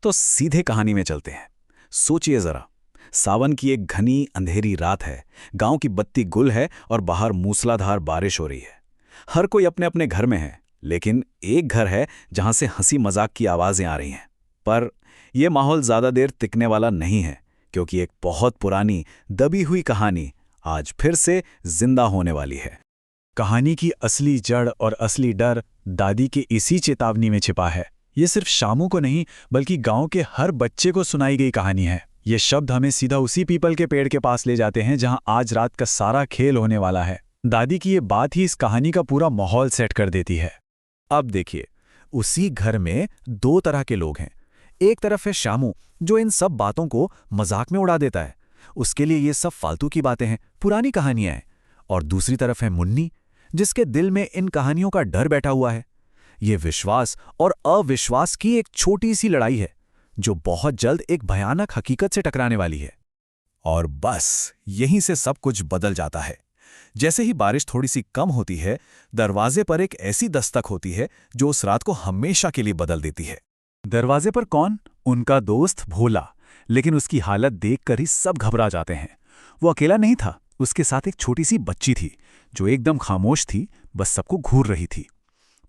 तो सीधे कहानी में चलते हैं। सोचिए जरा, सावन की एक घनी अंधेरी रात है। गांव की बत्ती गुल है और बाहर मूसलाधार बारिश हो रही है। हर कोई अपने अपने घर में है, लेकिन एक घर है जहां से हंसी मजाक की आवाजें आ रही हैं। पर यह माहौल ज्यादा देर टिकने वाला नहीं है, क्योंकि एक बहुत पुरानी दबी हुई कहानी आज फिर से जिंदा होने वाली है। कहानी की असली जड़ और असली डर दादी के इसी चेतावनी में छिपा है। ये सिर्फ शामू को नहीं, बल्कि गांव के हर बच्चे को सुनाई गई कहानी है। ये शब्द हमें सीधा उसी पीपल के पेड़ के पास ले जाते हैं जहां आज रात का सारा खेल होने वाला है। दादी की ये बात ही इस कहानी का पूरा माहौल सेट कर देती है। अब देखिए, उसी घर में दो तरह के लोग हैं। एक तरफ है शामू, जो इन सब बातों को मजाक में उड़ा देता है। उसके लिए ये सब फालतू की बातें हैं, पुरानी कहानियां हैं। और दूसरी तरफ है मुन्नी, जिसके दिल में इन कहानियों का डर बैठा हुआ है। ये विश्वास और अविश्वास की एक छोटी सी लड़ाई है, जो बहुत जल्द एक भयानक हकीकत से टकराने वाली है। और बस यहीं से सब कुछ बदल जाता है। जैसे ही बारिश थोड़ी सी कम होती है, दरवाजे पर एक ऐसी दस्तक होती है जो उस रात को हमेशा के लिए बदल देती है। दरवाजे पर कौन? उनका दोस्त भोला। लेकिन उसकी हालत देखकर ही सब घबरा जाते हैं। वो अकेला नहीं था, उसके साथ एक छोटी सी बच्ची थी जो एकदम खामोश थी, बस सबको घूर रही थी।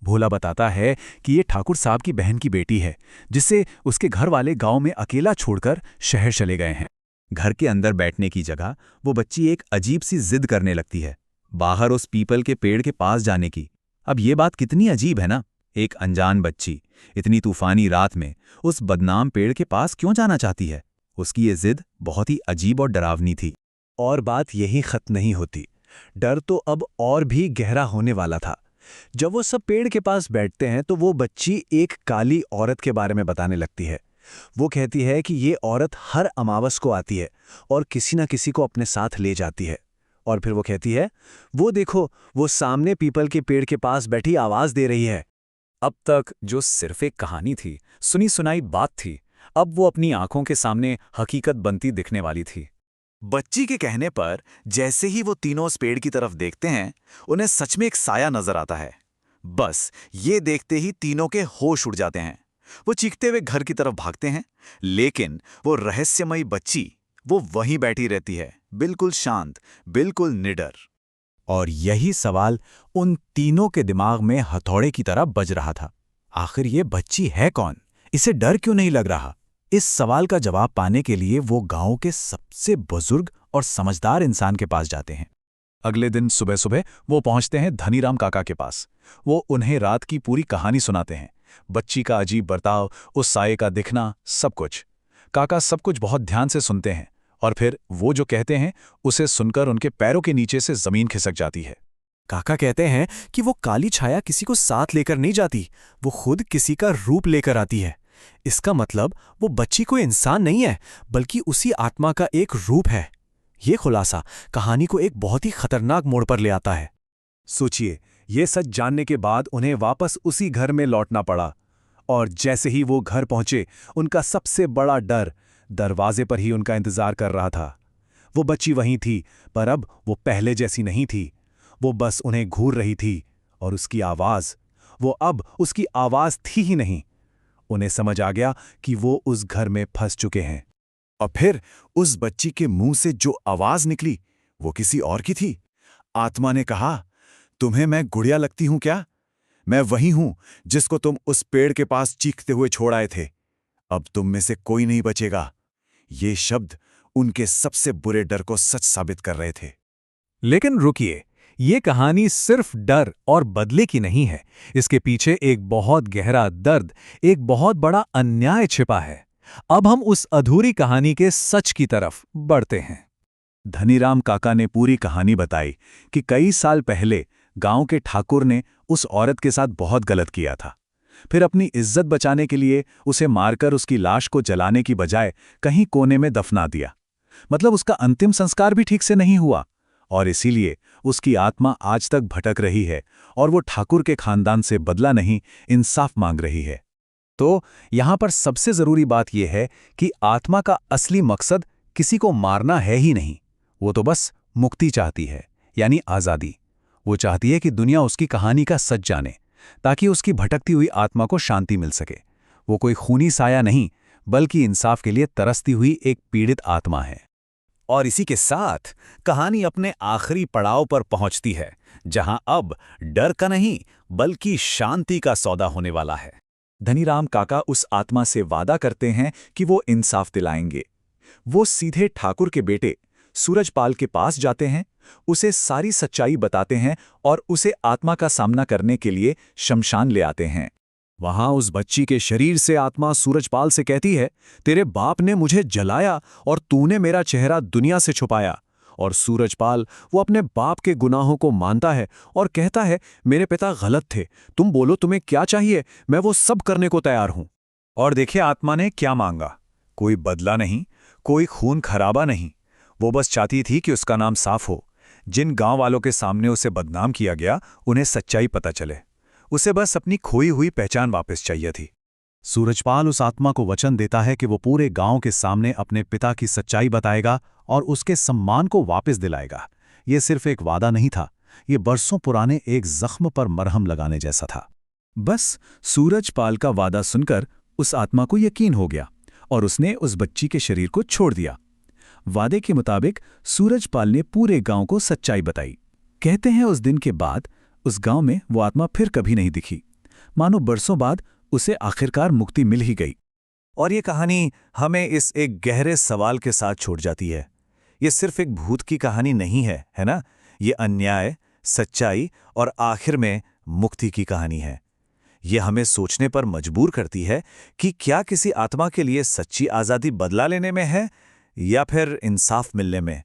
भोला बताता है कि ये ठाकुर साहब की बहन की बेटी है, जिसे उसके घर वाले गांव में अकेला छोड़कर शहर चले गए हैं। घर के अंदर बैठने की जगह वो बच्ची एक अजीब सी जिद करने लगती है, बाहर उस पीपल के पेड़ के पास जाने की। अब ये बात कितनी अजीब है ना, एक अनजान बच्ची इतनी तूफानी रात में उस बदनाम पेड़ के पास क्यों जाना चाहती है? उसकी ये जिद बहुत ही अजीब और डरावनी थी। और बात यहीं खत्म नहीं होती। डर तो अब और भी गहरा होने वाला था। जब वो सब पेड़ के पास बैठते हैं तो वो बच्ची एक काली औरत के बारे में बताने लगती है। वो कहती है कि ये औरत हर अमावस को आती है और किसी न किसी को अपने साथ ले जाती है। और फिर वो कहती है, वो देखो, वो सामने पीपल के पेड़ के पास बैठी आवाज दे रही है। अब तक जो सिर्फ एक कहानी थी, सुनी सुनाई बात थी, अब वो अपनी आंखों के सामने हकीकत बनती दिखने वाली थी। बच्ची के कहने पर जैसे ही वो तीनों उस पेड़ की तरफ देखते हैं, उन्हें सच में एक साया नजर आता है। बस ये देखते ही तीनों के होश उड़ जाते हैं। वो चीखते हुए घर की तरफ भागते हैं, लेकिन वो रहस्यमयी बच्ची वो वहीं बैठी रहती है, बिल्कुल शांत, बिल्कुल निडर। और यही सवाल उन तीनों के दिमाग में हथौड़े की तरह बज रहा था। आखिर ये बच्ची है कौन? इसे डर क्यों नहीं लग रहा? इस सवाल का जवाब पाने के लिए वो गांव के सबसे बुजुर्ग और समझदार इंसान के पास जाते हैं। अगले दिन सुबह सुबह वो पहुंचते हैं धनीराम काका के पास। वो उन्हें रात की पूरी कहानी सुनाते हैं, बच्ची का अजीब बर्ताव, उस साये का दिखना, सब कुछ। काका सब कुछ बहुत ध्यान से सुनते हैं और फिर वो जो कहते हैं उसे सुनकर उनके पैरों के नीचे से जमीन खिसक जाती है। काका कहते हैं कि वो काली छाया किसी को साथ लेकर नहीं जाती, वो खुद किसी का रूप लेकर आती है। इसका मतलब वो बच्ची कोई इंसान नहीं है, बल्कि उसी आत्मा का एक रूप है। ये खुलासा कहानी को एक बहुत ही खतरनाक मोड़ पर ले आता है। सोचिए, ये सच जानने के बाद उन्हें वापस उसी घर में लौटना पड़ा। और जैसे ही वो घर पहुंचे, उनका सबसे बड़ा डर दरवाजे पर ही उनका इंतजार कर रहा था। वो बच्ची वहीं थी, पर अब वो पहले जैसी नहीं थी। वो बस उन्हें घूर रही थी, और उसकी आवाज, वो अब उसकी आवाज थी ही नहीं। उन्हें समझ आ गया कि वो उस घर में फंस चुके हैं। और फिर उस बच्ची के मुंह से जो आवाज निकली, वो किसी और की थी। आत्मा ने कहा, तुम्हें मैं गुड़िया लगती हूं क्या? मैं वही हूं जिसको तुम उस पेड़ के पास चीखते हुए छोड़ आए थे। अब तुम में से कोई नहीं बचेगा। ये शब्द उनके सबसे बुरे डर को सच साबित कर रहे थे। लेकिन रुकिए, ये कहानी सिर्फ डर और बदले की नहीं है। इसके पीछे एक बहुत गहरा दर्द, एक बहुत बड़ा अन्याय छिपा है। अब हम उस अधूरी कहानी के सच की तरफ बढ़ते हैं। धनीराम काका ने पूरी कहानी बताई कि कई साल पहले गांव के ठाकुर ने उस औरत के साथ बहुत गलत किया था। फिर अपनी इज्जत बचाने के लिए उसे मारकर उसकी लाश को जलाने की बजाय कहीं कोने में दफना दिया। मतलब उसका अंतिम संस्कार भी ठीक से नहीं हुआ, और इसीलिए उसकी आत्मा आज तक भटक रही है और वो ठाकुर के खानदान से बदला नहीं, इंसाफ मांग रही है। तो यहां पर सबसे जरूरी बात यह है कि आत्मा का असली मकसद किसी को मारना है ही नहीं। वो तो बस मुक्ति चाहती है, यानी आज़ादी। वो चाहती है कि दुनिया उसकी कहानी का सच जाने, ताकि उसकी भटकती हुई आत्मा को शांति मिल सके। वो कोई खूनी साया नहीं, बल्कि इंसाफ के लिए तरसती हुई एक पीड़ित आत्मा है। और इसी के साथ कहानी अपने आखिरी पड़ाव पर पहुंचती है, जहां अब डर का नहीं बल्कि शांति का सौदा होने वाला है। धनीराम काका उस आत्मा से वादा करते हैं कि वो इंसाफ दिलाएंगे। वो सीधे ठाकुर के बेटे सूरजपाल के पास जाते हैं, उसे सारी सच्चाई बताते हैं और उसे आत्मा का सामना करने के लिए शमशान ले आते हैं। वहां उस बच्ची के शरीर से आत्मा सूरजपाल से कहती है, तेरे बाप ने मुझे जलाया और तूने मेरा चेहरा दुनिया से छुपाया। और सूरजपाल वो अपने बाप के गुनाहों को मानता है और कहता है, मेरे पिता गलत थे, तुम बोलो तुम्हें क्या चाहिए, मैं वो सब करने को तैयार हूं। और देखिए आत्मा ने क्या मांगा। कोई बदला नहीं, कोई खून खराबा नहीं। वो बस चाहती थी कि उसका नाम साफ हो। जिन गांव वालों के सामने उसे बदनाम किया गया, उन्हें सच्चाई पता चले। उसे बस अपनी खोई हुई पहचान वापस चाहिए थी। सूरजपाल उस आत्मा को वचन देता है कि वो पूरे गांव के सामने अपने पिता की सच्चाई बताएगा और उसके सम्मान को वापस दिलाएगा। ये सिर्फ एक वादा नहीं था, ये बरसों पुराने एक जख्म पर मरहम लगाने जैसा था। बस सूरजपाल का वादा सुनकर उस आत्मा को यकीन हो गया और उसने उस बच्ची के शरीर को छोड़ दिया। वादे के मुताबिक सूरजपाल ने पूरे गांव को सच्चाई बताई। कहते हैं उस दिन के बाद उस गांव में वो आत्मा फिर कभी नहीं दिखी, मानो बरसों बाद उसे आखिरकार मुक्ति मिल ही गई। और ये कहानी हमें इस एक गहरे सवाल के साथ छोड़ जाती है। ये सिर्फ एक भूत की कहानी नहीं है, है ना? ये अन्याय, सच्चाई और आखिर में मुक्ति की कहानी है। ये हमें सोचने पर मजबूर करती है कि क्या किसी आत्मा के लिए सच्ची आज़ादी बदला लेने में है या फिर इंसाफ मिलने में।